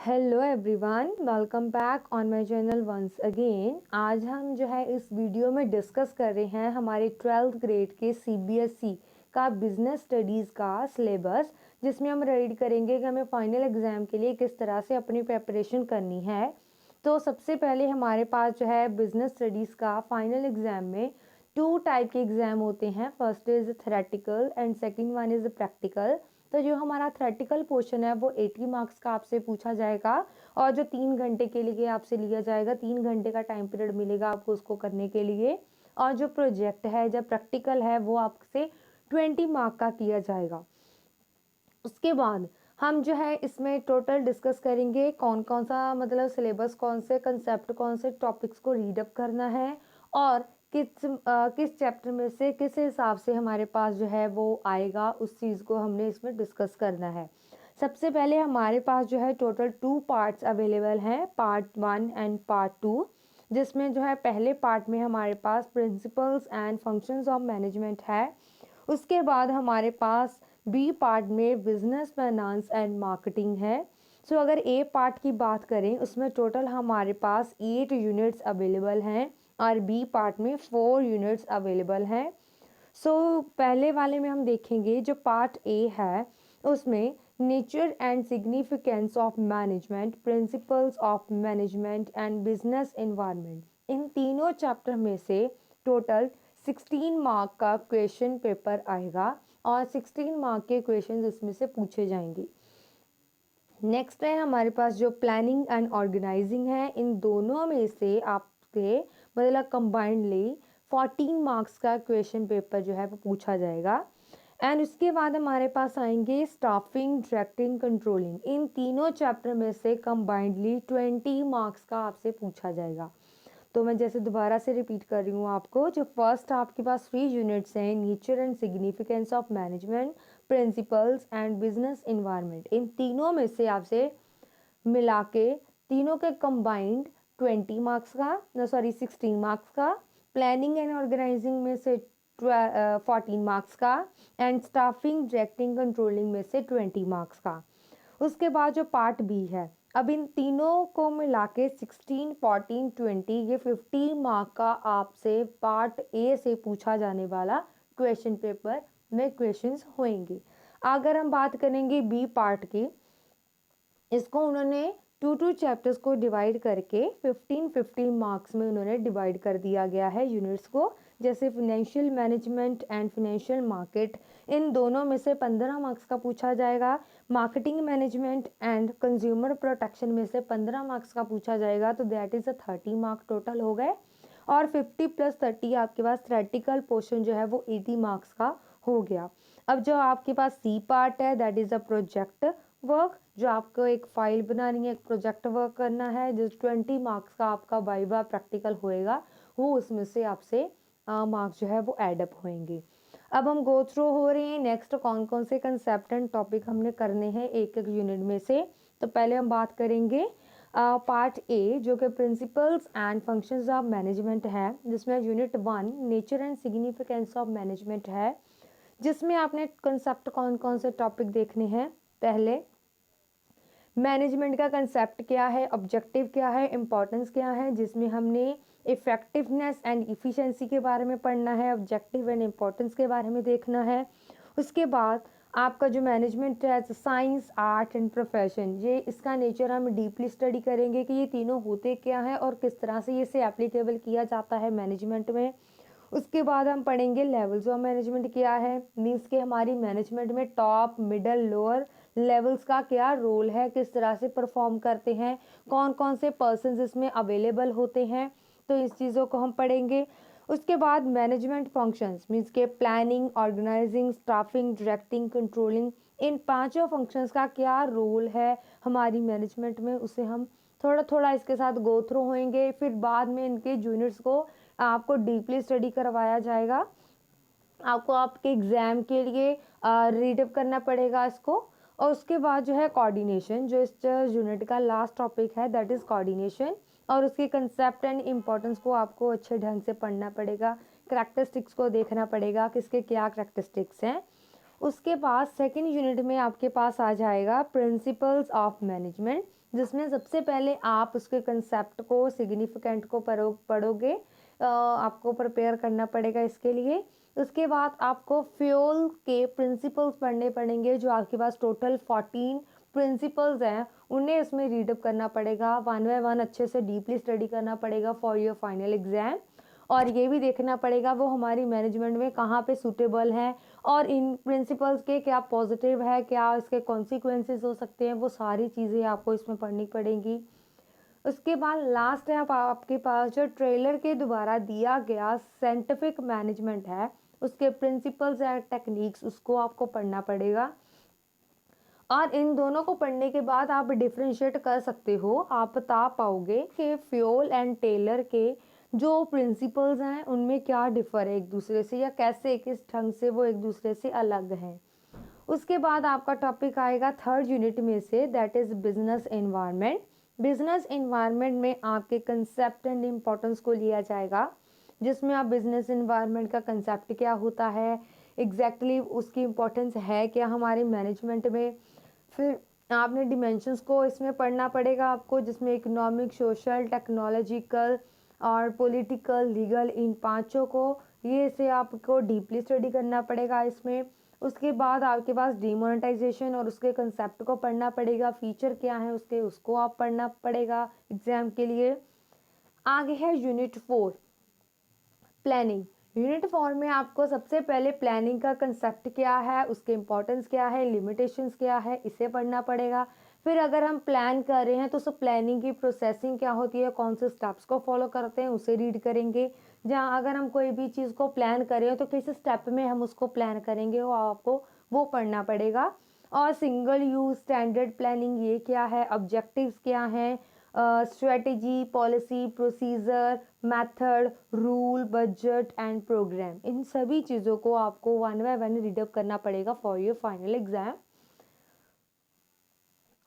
Hello everyone, welcome back on my channel once again. आज हम जो है इस वीडियो में डिस्कस कर रहे हैं हमारे 12th ग्रेड के सीबीएसई का बिजनेस स्टडीज़ का सिलेबस, जिसमें हम रीड करेंगे कि हमें फाइनल एग्ज़ाम के लिए किस तरह से अपनी प्रिपरेशन करनी है। तो सबसे पहले हमारे पास जो है बिजनेस स्टडीज़ का फाइनल एग्ज़ाम में 2 टाइप के एग्ज़ाम होते हैं। First is theoretical and second one is practical. तो जो हमारा थ्रेटिकल पोर्शन है वो 80 मार्क्स का आपसे पूछा जाएगा और जो 3 घंटे के लिए आपसे लिया जाएगा, 3 घंटे का टाइम पीरियड मिलेगा आपको उसको करने के लिए। और जो प्रोजेक्ट है, जब प्रैक्टिकल है, वो आपसे 20 मार्क का किया जाएगा। उसके बाद हम जो है इसमें टोटल डिस्कस करेंगे कौन कौन सा मतलब सिलेबस, कौन से कंसेप्ट, कौन से टॉपिक्स को रीडअप करना है और किस चैप्टर में से किस हिसाब से हमारे पास जो है वो आएगा, उस चीज़ को हमने इसमें डिस्कस करना है। सबसे पहले हमारे पास जो है टोटल 2 पार्ट्स अवेलेबल हैं, पार्ट 1 एंड पार्ट 2, जिसमें जो है पहले पार्ट में हमारे पास principles and functions of management है। उसके बाद हमारे पास बी पार्ट में बिजनेस फाइनेंस एंड मार्केटिंग है। सो अगर ए पार्ट की बात करें, उसमें टोटल हमारे पास 8 यूनिट्स अवेलेबल हैं और बी पार्ट में 4 यूनिट्स अवेलेबल हैं। पहले वाले में हम देखेंगे जो पार्ट ए है, उसमें nature and significance of management, principles of management and business environment, इन तीनों चैप्टर में से टोटल 16 मार्क का क्वेश्चन पेपर आएगा और 16 मार्क के क्वेश्चन इसमें से पूछे जाएंगे। नेक्स्ट है हमारे पास जो प्लानिंग एंड ऑर्गेनाइजिंग है, इन दोनों में से आपके मतलब कंबाइंडली 14 मार्क्स का क्वेश्चन पेपर जो है वो पूछा जाएगा। एंड उसके बाद हमारे पास आएंगे स्टाफिंग, डायरेक्टिंग, कंट्रोलिंग, इन तीनों चैप्टर में से कंबाइंडली 20 मार्क्स का आपसे पूछा जाएगा। तो मैं जैसे दोबारा से रिपीट कर रही हूँ आपको, जो फर्स्ट आपके पास 3 यूनिट्स हैं, nature and significance of management, principles and business environment, इन तीनों में से आपसे मिला के तीनों के कंबाइंड 20 मार्क्स का 16 मार्क्स का, प्लानिंग एंड ऑर्गेनाइजिंग में से 14 मार्क्स का एंड स्टाफिंग, डायरेक्टिंग, कंट्रोलिंग में से 20 मार्क्स का। उसके बाद जो पार्ट बी है, अब इन तीनों को मिला के 16, 14, 20, ये 50 मार्क का आपसे पार्ट ए से पूछा जाने वाला क्वेश्चन पेपर में क्वेश्चंस होंगे। अगर हम बात करेंगे बी पार्ट की, इसको उन्होंने 2 चैप्टर्स को डिवाइड करके 15 मार्क्स में उन्होंने डिवाइड कर दिया गया है यूनिट्स को। जैसे financial management and financial market, इन दोनों में से 15 मार्क्स का पूछा जाएगा। Marketing management and consumer protection में से 15 मार्क्स का पूछा जाएगा। तो दैट इज़ 30 मार्क टोटल हो गए। और 50 + 30 आपके पास थ्रेटिकल पोर्शन जो है वो 80 मार्क्स का हो गया। अब जो आपके पास सी पार्ट है, that is a project work, जो आपको एक फाइल बनानी है, एक प्रोजेक्ट वर्क करना है, जो 20 मार्क्स का आपका वाइवा प्रैक्टिकल होएगा, वो उसमें से आपसे मार्क्स जो है वो एडअप होंगे। अब हम गो थ्रू हो रहे हैं नेक्स्ट कौन कौन से कंसेप्ट एंड टॉपिक हमने करने हैं एक एक यूनिट में से। तो पहले हम बात करेंगे पार्ट ए, जो कि principles and functions of management है, जिसमें unit 1 nature and significance of management है, जिसमें आपने कंसेप्ट कौन कौन से टॉपिक देखने हैं। पहले मैनेजमेंट का कंसेप्ट क्या है, ऑब्जेक्टिव क्या है, इंपॉर्टेंस क्या है, जिसमें हमने इफेक्टिवनेस एंड इफ़िशेंसी के बारे में पढ़ना है, ऑब्जेक्टिव एंड इम्पोर्टेंस के बारे में देखना है। उसके बाद आपका जो मैनेजमेंट है, साइंस, आर्ट एंड प्रोफेशन, ये इसका नेचर हम डीपली स्टडी करेंगे कि ये तीनों होते क्या हैं और किस तरह से इसे एप्लीकेबल किया जाता है मैनेजमेंट में। उसके बाद हम पढ़ेंगे लेवल्स ऑफ मैनेजमेंट क्या है, मीन्स के हमारी मैनेजमेंट में टॉप, मिडल, लोअर लेवल्स का क्या रोल है, किस तरह से परफॉर्म करते हैं, कौन कौन से पर्सन्स इसमें अवेलेबल होते हैं, तो इस चीज़ों को हम पढ़ेंगे। उसके बाद मैनेजमेंट फंक्शंस मीन्स के planning, organising, staffing, directing, controlling, इन पांचों फंक्शंस का क्या रोल है हमारी मैनेजमेंट में, उसे हम थोड़ा थोड़ा इसके साथ गो थ्रू होंगे। फिर बाद में इनके यूनिट्स को आपको डीपली स्टडी करवाया जाएगा, आपको आपके एग्ज़ाम के लिए रीडअप करना पड़ेगा इसको। और उसके बाद जो है कोऑर्डिनेशन, जो इस यूनिट का लास्ट टॉपिक है, दैट इज़ कोऑर्डिनेशन, और उसके कंसेप्ट एंड इम्पोर्टेंस को आपको अच्छे ढंग से पढ़ना पड़ेगा, करैक्टरिस्टिक्स को देखना पड़ेगा, किसके क्या करैक्टरिस्टिक्स हैं। उसके बाद सेकंड यूनिट में आपके पास आ जाएगा प्रिंसिपल्स ऑफ मैनेजमेंट, जिसमें सबसे पहले आप उसके कंसेप्ट को, सिग्निफिकेंट को पढ़ोगे, आपको प्रिपेयर करना पड़ेगा इसके लिए। उसके बाद आपको फ्यूल के प्रिंसिपल्स पढ़ने पड़ेंगे, जो आपके पास टोटल 14 प्रिंसिपल्स हैं, उन्हें इसमें रीडअप करना पड़ेगा, वन बाय वन अच्छे से डीपली स्टडी करना पड़ेगा फॉर योर फाइनल एग्जाम। और ये भी देखना पड़ेगा वो हमारी मैनेजमेंट में कहाँ पे सूटेबल है, और इन प्रिंसिपल्स के क्या पॉजिटिव है, क्या इसके कॉन्सिक्वेंसेस हो सकते हैं, वो सारी चीज़ें आपको इसमें पढ़नी पड़ेंगी। उसके बाद लास्ट है आपके पास जो ट्रेलर के द्वारा दिया गया साइंटिफिक मैनेजमेंट है, उसके प्रिंसिपल्स एंड टेक्निक्स, उसको आपको पढ़ना पड़ेगा। और इन दोनों को पढ़ने के बाद आप डिफ्रेंशिएट कर सकते हो, आप बता पाओगे कि फ्यूल एंड टेलर के जो प्रिंसिपल्स हैं उनमें क्या डिफर है एक दूसरे से, या कैसे किस ढंग से वो एक दूसरे से अलग हैं। उसके बाद आपका टॉपिक आएगा थर्ड यूनिट में से, that is business environment. Business environment में आपके कंसेप्ट एंड इम्पोर्टेंस को लिया जाएगा, जिसमें आप बिजनेस एनवायरनमेंट का कंसेप्ट क्या होता है, एग्जैक्टली उसकी इम्पोर्टेंस है क्या हमारे मैनेजमेंट में। फिर आपने डिमेंशंस को इसमें पढ़ना पड़ेगा आपको, जिसमें इकोनॉमिक, सोशल, टेक्नोलॉजिकल और पॉलिटिकल, लीगल, इन पांचों को ये से आपको डीपली स्टडी करना पड़ेगा इसमें। उसके बाद आपके पास डिमोनेटाइजेशन और उसके कंसेप्ट को पढ़ना पड़ेगा, फीचर क्या है उसके, उसको आप पढ़ना पड़ेगा एग्जाम के लिए। आगे है यूनिट 4 प्लानिंग। यूनिट 4 में आपको सबसे पहले प्लानिंग का कंसेप्ट क्या है, उसके इम्पोर्टेंस क्या है, लिमिटेशंस क्या है, इसे पढ़ना पड़ेगा। फिर अगर हम प्लान कर रहे हैं तो उस प्लानिंग की प्रोसेसिंग क्या होती है, कौन से स्टेप्स को फॉलो करते हैं, उसे रीड करेंगे। जहाँ अगर हम कोई भी चीज़ को प्लान कर रहे हैं तो किस स्टेप में हम उसको प्लान करेंगे, वो आपको वो पढ़ना पड़ेगा। और सिंगल यूज स्टैंडर्ड प्लानिंग ये क्या है, ऑब्जेक्टिव्स क्या हैं, strategy, policy, procedure, method, rule, budget and programme, इन सभी चीज़ों को आपको वन बाय वन रीडअप करना पड़ेगा फॉर योर फाइनल एग्जाम।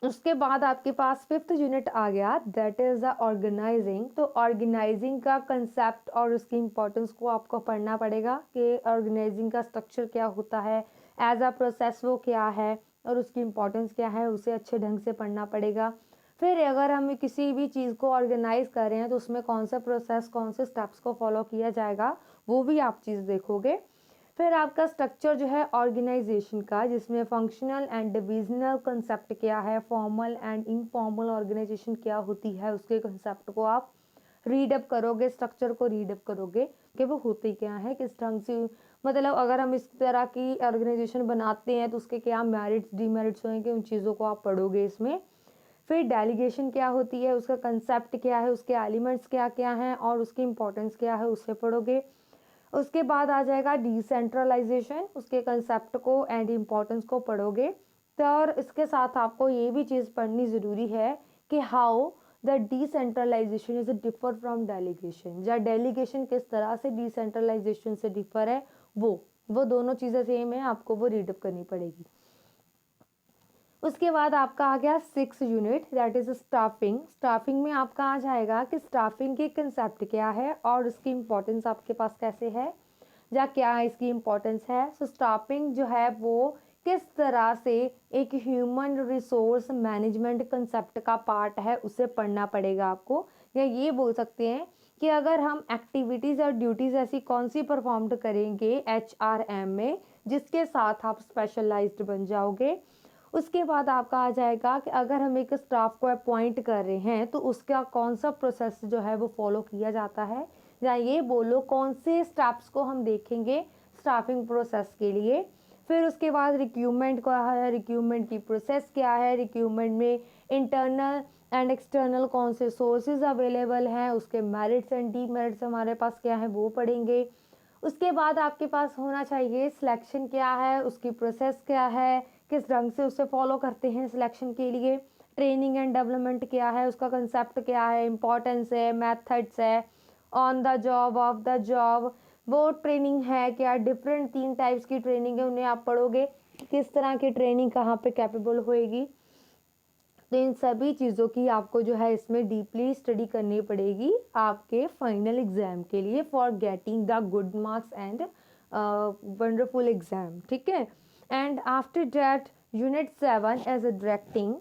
उसके बाद आपके पास फिफ्थ यूनिट आ गया, दैट इज़ द ऑर्गेनाइजिंग। तो ऑर्गेनाइजिंग का कंसेप्ट और उसकी इम्पोर्टेंस को आपको पढ़ना पड़ेगा कि ऑर्गेनाइजिंग का स्ट्रक्चर क्या होता है, एज अ प्रोसेस वो क्या है और उसकी इम्पोर्टेंस क्या है, उसे अच्छे ढंग से पढ़ना पड़ेगा। फिर अगर हम किसी भी चीज़ को ऑर्गेनाइज कर रहे हैं तो उसमें कौन सा प्रोसेस, कौन से स्टेप्स को फॉलो किया जाएगा, वो भी आप चीज़ देखोगे। फिर आपका स्ट्रक्चर जो है ऑर्गेनाइजेशन का, जिसमें फंक्शनल एंड डिविजनल कंसेप्ट क्या है, फॉर्मल एंड इनफॉर्मल ऑर्गेनाइजेशन क्या होती है, उसके कंसेप्ट को आप रीडअप करोगे, स्ट्रक्चर को रीडअप करोगे कि वो होती क्या है, किस ढंग से, मतलब अगर हम इस तरह की ऑर्गेनाइजेशन बनाते हैं तो उसके क्या मेरिट्स, डीमेरिट्स होंगे, उन चीज़ों को आप पढ़ोगे इसमें। फिर डेलीगेशन क्या होती है, उसका कंसेप्ट क्या है, उसके एलिमेंट्स क्या क्या हैं और उसकी इम्पोर्टेंस क्या है, उसे पढ़ोगे। उसके बाद आ जाएगा डिसेंट्रलाइजेशन, उसके कंसेप्ट को एंड इम्पोर्टेंस को पढ़ोगे। तो और इसके साथ आपको ये भी चीज़ पढ़नी ज़रूरी है कि how the decentralisation is differ from delegation, या डेलीगेशन किस तरह से डिसेंट्रलाइजेशन से डिफर है, वो दोनों चीज़ें सेम है, आपको वो रीडअप करनी पड़ेगी। उसके बाद आपका आ गया 6 unit, that is staffing. Staffing में आपका आ जाएगा कि स्टाफिंग के कंसेप्ट क्या है और उसकी इम्पोर्टेंस आपके पास कैसे है, या क्या इसकी इम्पोर्टेंस है। सो स्टाफिंग जो है वो किस तरह से एक ह्यूमन रिसोर्स मैनेजमेंट कंसेप्ट का पार्ट है, उसे पढ़ना पड़ेगा आपको। या ये बोल सकते हैं कि अगर हम एक्टिविटीज़ और ड्यूटीज़ ऐसी कौन सी परफॉर्म करेंगे HRM में, जिसके साथ आप स्पेशलाइज्ड बन जाओगे। उसके बाद आपका आ जाएगा कि अगर हम एक स्टाफ को अपॉइंट कर रहे हैं तो उसका कौन सा प्रोसेस जो है वो फॉलो किया जाता है, या ये बोलो कौन से स्टेप्स को हम देखेंगे स्टाफिंग प्रोसेस के लिए। फिर उसके बाद रिक्रूटमेंट क्या है, रिक्रूटमेंट की प्रोसेस क्या है, रिक्रूटमेंट में इंटरनल एंड एक्सटर्नल कौन से सोर्सेज अवेलेबल हैं, उसके मेरिट्स एंड डीमेरिट्स हमारे पास क्या है वो पढ़ेंगे। उसके बाद आपके पास होना चाहिए सिलेक्शन क्या है, उसकी प्रोसेस क्या है, किस ढंग से उसे फॉलो करते हैं सिलेक्शन के लिए। ट्रेनिंग एंड डेवलपमेंट क्या है, उसका कंसेप्ट क्या है, इंपॉर्टेंस है, मेथड्स है, on the job, of the job, वो ट्रेनिंग है क्या, डिफरेंट 3 टाइप्स की ट्रेनिंग है, उन्हें आप पढ़ोगे किस तरह की ट्रेनिंग कहाँ पे कैपेबल होएगी। तो इन सभी चीज़ों की आपको जो है इसमें डीपली स्टडी करनी पड़ेगी आपके फाइनल एग्जाम के लिए, for getting the good marks and wonderful exam. ठीक है, and after that unit 7 as a directing.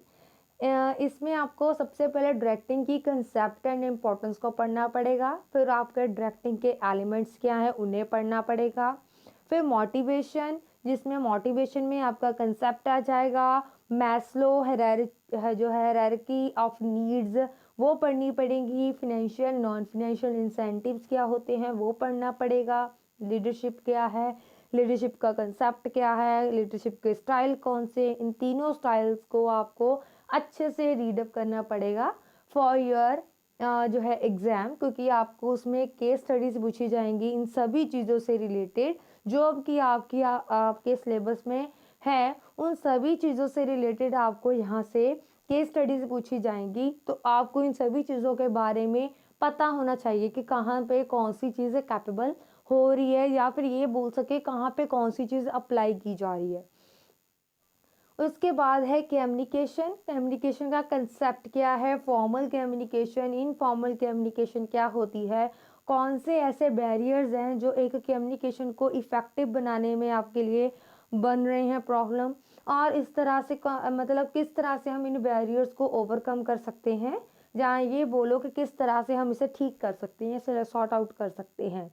इसमें आपको सबसे पहले डायरेक्टिंग की कंसेप्ट एंड इम्पोर्टेंस को पढ़ना पड़ेगा, फिर आपके डायरेक्टिंग के एलिमेंट्स क्या हैं उन्हें पढ़ना पड़ेगा, फिर मोटिवेशन, जिसमें मोटिवेशन में आपका कंसेप्ट आ जाएगा, मैस्लो जो हायरार्की ऑफ नीड्स वो पढ़नी पड़ेगी, फिनेंशियल नॉन फिनेंशियल इंसेंटिव्स क्या होते हैं वो पढ़ना पड़ेगा, लीडरशिप क्या है, लीडरशिप का कंसेप्ट क्या है, लीडरशिप के स्टाइल कौन से, इन तीनों स्टाइल्स को आपको अच्छे से रीडअप करना पड़ेगा फॉर योर जो है एग्ज़ाम, क्योंकि आपको उसमें केस स्टडीज पूछी जाएंगी इन सभी चीज़ों से रिलेटेड जो कि आपके सिलेबस में है, उन सभी चीज़ों से रिलेटेड आपको यहाँ से केस स्टडीज पूछी जाएंगी। तो आपको इन सभी चीज़ों के बारे में पता होना चाहिए कि कहाँ पे कौन सी चीज़ें कैपेबल हो रही है, या फिर ये बोल सके कहाँ पे कौन सी चीज़ अप्लाई की जा रही है। उसके बाद है कम्युनिकेशन। कम्युनिकेशन का कंसेप्ट क्या है, फॉर्मल कम्युनिकेशन, इनफॉर्मल कम्युनिकेशन क्या होती है, कौन से ऐसे बैरियर्स हैं जो एक कम्युनिकेशन को इफ़ेक्टिव बनाने में आपके लिए बन रहे हैं प्रॉब्लम, और इस तरह से मतलब किस तरह से हम इन बैरियर्स को ओवरकम कर सकते हैं, जहाँ ये बोलो कि किस तरह से हम इसे ठीक कर सकते हैं, इसे सॉर्ट आउट कर सकते हैं।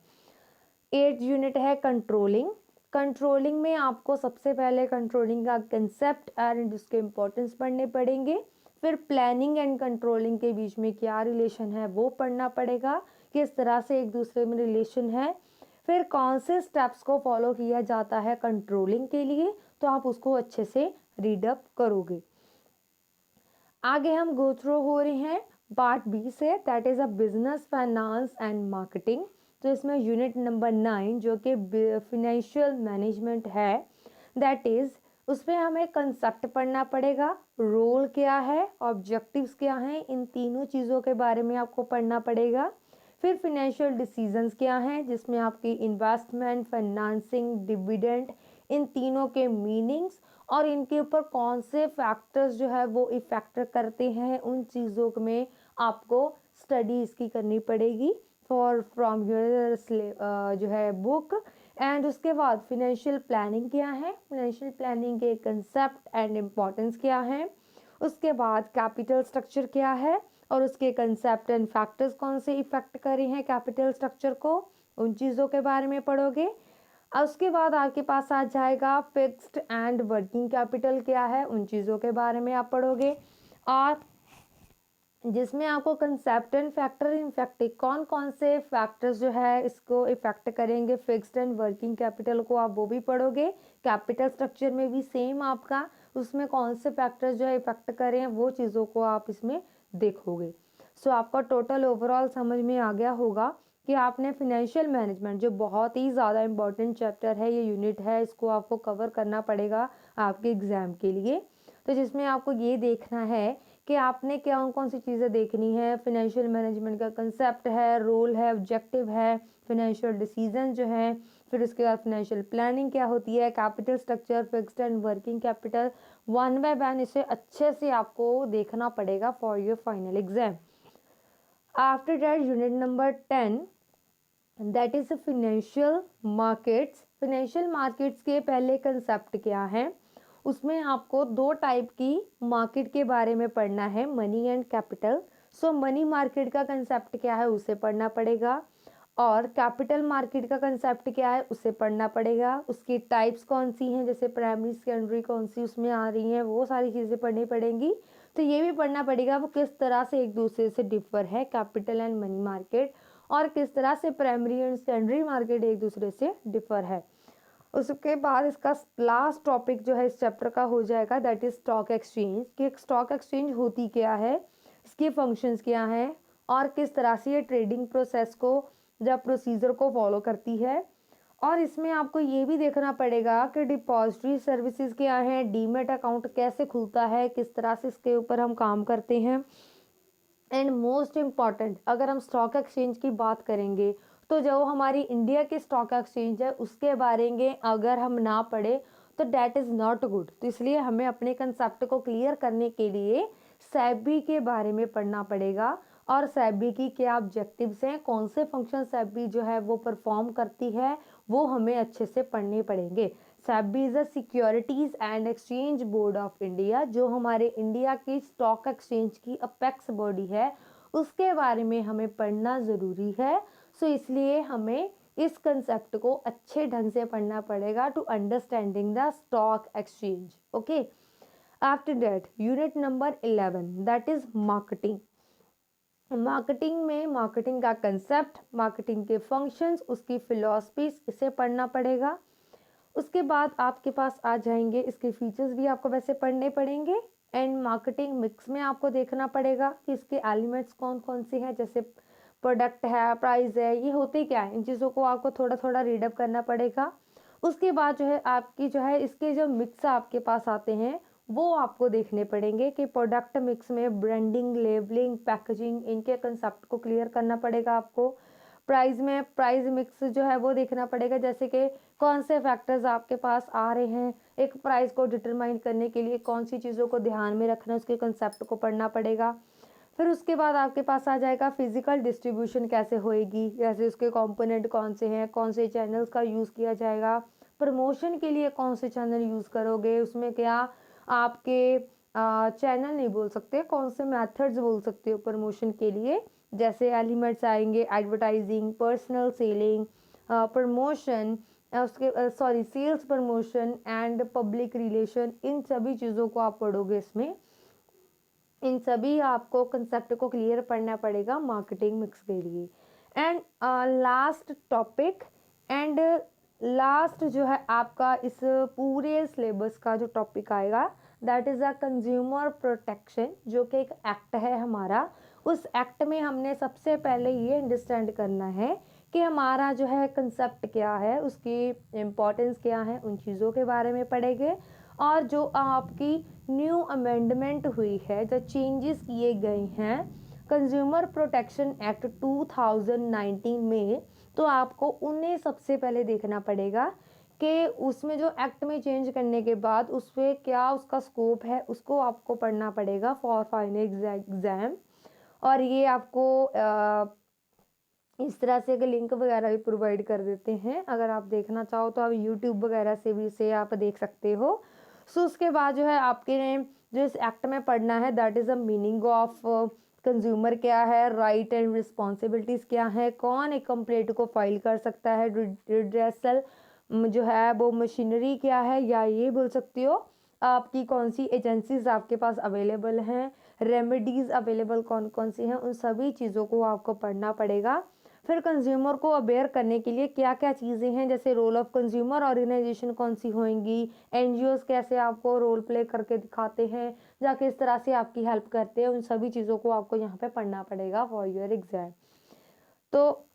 8 यूनिट है कंट्रोलिंग। कंट्रोलिंग में आपको सबसे पहले कंट्रोलिंग का कंसेप्ट एंड उसके इम्पोर्टेंस पढ़ने पड़ेंगे, फिर प्लानिंग एंड कंट्रोलिंग के बीच में क्या रिलेशन है वो पढ़ना पड़ेगा, किस तरह से एक दूसरे में रिलेशन है, फिर कौन से स्टेप्स को फॉलो किया जाता है कंट्रोलिंग के लिए, तो आप उसको अच्छे से रीडअप करोगे। आगे हम गो थ्रू हो रहे हैं पार्ट बी से, that is a business finance and marketing. तो इसमें यूनिट नंबर 9 जो कि फिनेंशियल मैनेजमेंट है, दैट इज़ उसमें हमें कंसेप्ट पढ़ना पड़ेगा, रोल क्या है, ऑब्जेक्टिव्स क्या हैं, इन तीनों चीज़ों के बारे में आपको पढ़ना पड़ेगा। फिर फिनेंशियल डिसीजंस क्या हैं, जिसमें आपकी इन्वेस्टमेंट, फाइनेंसिंग, डिविडेंड, इन तीनों के मीनिंग्स और इनके ऊपर कौन से फैक्टर्स जो है वो इफेक्ट करते हैं, उन चीज़ों में आपको स्टडी इसकी करनी पड़ेगी फॉर फ्रॉम योर जो है बुक। एंड उसके बाद फिनेंशियल प्लानिंग क्या है, फिनेंशियल प्लानिंग के कंसेप्ट एंड इम्पोर्टेंस क्या है, उसके बाद कैपिटल स्ट्रक्चर क्या है और उसके कंसेप्ट एंड फैक्टर्स कौन से इफेक्ट कर रहे हैं कैपिटल स्ट्रक्चर को, उन चीज़ों के बारे में पढ़ोगे। और उसके बाद आपके पास आ जाएगा फिक्स्ड एंड वर्किंग कैपिटल क्या है, उन चीज़ों के बारे में आप पढ़ोगे, और जिसमें आपको कंसेप्ट एंड फैक्टर इनफैक्ट कौन कौन से फैक्टर्स जो है इसको इफेक्ट करेंगे फिक्स्ड एंड वर्किंग कैपिटल को, आप वो भी पढ़ोगे। कैपिटल स्ट्रक्चर में भी सेम आपका उसमें कौन से फैक्टर्स जो है इफेक्ट करें वो चीज़ों को आप इसमें देखोगे। सो आपका टोटल ओवरऑल समझ में आ गया होगा कि आपने फिनेंशियल मैनेजमेंट जो बहुत ही ज़्यादा इंपॉर्टेंट चैप्टर है, ये यूनिट है, इसको आपको कवर करना पड़ेगा आपके एग्ज़ाम के लिए। तो जिसमें आपको ये देखना है कि आपने क्या कौन सी चीज़ें देखनी है, फिनेंशियल मैनेजमेंट का कंसेप्ट है, रोल है, ऑब्जेक्टिव है, फिनेंशियल डिसीजन जो है, फिर उसके बाद फिनेंशियल प्लानिंग क्या होती है, capital structure, fixed and working capital, one by one इसे अच्छे से आपको देखना पड़ेगा for your final exam. After that unit number 10 that is financial markets. Financial markets के पहले कंसेप्ट क्या है, उसमें आपको दो टाइप की मार्केट के बारे में पढ़ना है, money and capital. So money market का कंसेप्ट क्या है उसे पढ़ना पड़ेगा, और कैपिटल मार्केट का कंसेप्ट क्या है उसे पढ़ना पड़ेगा। उसकी टाइप्स कौन सी हैं, जैसे प्राइमरी सेकेंडरी कौन सी उसमें आ रही हैं, वो सारी चीज़ें पढ़नी पड़ेंगी। तो ये भी पढ़ना पड़ेगा वो किस तरह से एक दूसरे से डिफर है कैपिटल एंड मनी मार्केट, और किस तरह से प्राइमरी एंड सेकेंडरी मार्केट एक दूसरे से डिफर है। उसके बाद इसका लास्ट टॉपिक जो है इस चैप्टर का हो जाएगा, दैट इज स्टॉक एक्सचेंज, कि स्टॉक एक्सचेंज होती क्या है, इसके फंक्शंस क्या हैं, और किस तरह से ये ट्रेडिंग प्रोसेस को या प्रोसीजर को फॉलो करती है। और इसमें आपको ये भी देखना पड़ेगा कि डिपॉजिटरी सर्विसेज क्या है, डीमेट अकाउंट कैसे खुलता है, किस तरह से इसके ऊपर हम काम करते हैं। एंड मोस्ट इम्पॉर्टेंट, अगर हम स्टॉक एक्सचेंज की बात करेंगे तो जो हमारी इंडिया के स्टॉक एक्सचेंज है उसके बारे में अगर हम ना पढ़े तो डैट इज़ नॉट गुड। तो इसलिए हमें अपने कंसेप्ट को क्लियर करने के लिए सेबी के बारे में पढ़ना पड़ेगा, और सेबी की क्या ऑब्जेक्टिव्स हैं, कौन से फंक्शन सेबी जो है वो परफॉर्म करती है, वो हमें अच्छे से पढ़ने पड़ेंगे। SEBI is a securities and exchange board of India, जो हमारे इंडिया की स्टॉक एक्सचेंज की अपेक्स बॉडी है, उसके बारे में हमें पढ़ना ज़रूरी है। सो इसलिए हमें इस कंसेप्ट को अच्छे ढंग से पढ़ना पड़ेगा to understanding the stock exchange. Okay, after that unit number 11 that is marketing. Marketing में मार्केटिंग का कंसेप्ट, मार्केटिंग के फंक्शंस, उसकी फिलॉसफीज, इसे पढ़ना पड़ेगा। उसके बाद आपके पास आ जाएंगे इसके फीचर्स भी आपको वैसे पढ़ने पड़ेंगे। एंड मार्केटिंग मिक्स में आपको देखना पड़ेगा कि इसके एलिमेंट्स कौन कौन से हैं, जैसे प्रोडक्ट है, प्राइस है, ये होते क्या है, इन चीज़ों को आपको थोड़ा थोड़ा रीडअप करना पड़ेगा। उसके बाद जो है आपकी जो है इसके जो मिक्स आपके पास आते हैं वो आपको देखने पड़ेंगे कि प्रोडक्ट मिक्स में ब्रांडिंग, लेबलिंग, पैकेजिंग, इनके कंसेप्ट को क्लियर करना पड़ेगा आपको। प्राइस में प्राइस मिक्स जो है वो देखना पड़ेगा, जैसे कि कौन से फैक्टर्स आपके पास आ रहे हैं, एक प्राइस को डिटरमाइन करने के लिए कौन सी चीज़ों को ध्यान में रखना, उसके कंसेप्ट को पढ़ना पड़ेगा। फिर उसके बाद आपके पास आ जाएगा फिजिकल डिस्ट्रीब्यूशन कैसे होएगी, जैसे उसके कंपोनेंट कौन से हैं, कौन से चैनल्स का यूज़ किया जाएगा, प्रमोशन के लिए कौन से चैनल यूज़ करोगे, उसमें क्या आपके चैनल नहीं बोल सकते, कौन से मेथड्स बोल सकते हो प्रमोशन के लिए, जैसे एलिमेंट्स आएंगे एडवर्टाइजिंग, पर्सनल सेलिंग, प्रमोशन, उसके sorry sales promotion and public relation, इन सभी चीज़ों को आप पढ़ोगे इसमें। इन सभी आपको कंसेप्ट को क्लियर पढ़ना पड़ेगा मार्केटिंग मिक्स के लिए। And last topic and last जो है आपका इस पूरे सिलेबस का जो टॉपिक आएगा that is a consumer protection, जो कि एक एक्ट है हमारा। उस एक्ट में हमने सबसे पहले ये अंडरस्टैंड करना है कि हमारा जो है कंसेप्ट क्या है, उसकी इम्पोर्टेंस क्या है, उन चीज़ों के बारे में पढ़ेंगे। और जो आपकी न्यू अमेंडमेंट हुई है, जो चेंजेस किए गए हैं कंज्यूमर प्रोटेक्शन एक्ट 2019 में, तो आपको उन्हें सबसे पहले देखना पड़ेगा कि उसमें जो एक्ट में चेंज करने के बाद उस पर क्या उसका स्कोप है, उसको आपको पढ़ना पड़ेगा फॉर फाइनल एग्जाम। और ये आपको इस तरह से लिंक वगैरह भी प्रोवाइड कर देते हैं, अगर आप देखना चाहो तो आप यूट्यूब वगैरह से भी इसे आप देख सकते हो। सो उसके बाद जो है आपके जो इस एक्ट में पढ़ना है that is a meaning of consumer क्या है, राइट एंड रिस्पॉन्सिबिलिटीज़ क्या है, कौन एक कंप्लेंट को फाइल कर सकता है, रिड्रेसल जो है वो मशीनरी क्या है, या ये बोल सकते हो आपकी कौन सी एजेंसीज आपके पास अवेलेबल हैं, रेमेडीज़ अवेलेबल कौन कौन सी हैं, उन सभी चीज़ों को आपको पढ़ना पड़ेगा। फिर कंज्यूमर को अवेयर करने के लिए क्या क्या चीज़ें हैं, जैसे रोल ऑफ कंज्यूमर ऑर्गेनाइजेशन कौन सी होंगी, एनजीओज कैसे आपको रोल प्ले करके दिखाते हैं या किस तरह से आपकी हेल्प करते हैं, उन सभी चीज़ों को आपको यहाँ पे पढ़ना पड़ेगा फॉर योर एग्जाम। तो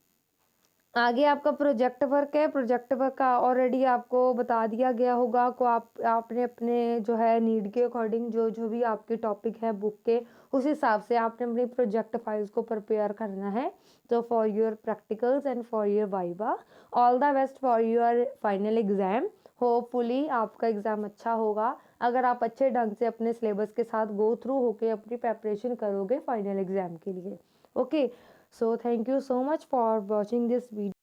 आगे आपका प्रोजेक्ट वर्क है, प्रोजेक्ट वर्क का ऑलरेडी आपको बता दिया गया होगा को आपने अपने जो है नीड के अकॉर्डिंग जो जो भी आपके टॉपिक है बुक के, उस हिसाब से आपने अपनी प्रोजेक्ट फाइल्स को प्रिपेयर करना है। तो for your practicals and for your viva, all the best for your final exam. Hopefully आपका एग्ज़ाम अच्छा होगा अगर आप अच्छे ढंग से अपने सिलेबस के साथ गो थ्रू होके अपनी प्रेपरेशन करोगे फाइनल एग्ज़ाम के लिए। Okay, so thank you so much for watching this video.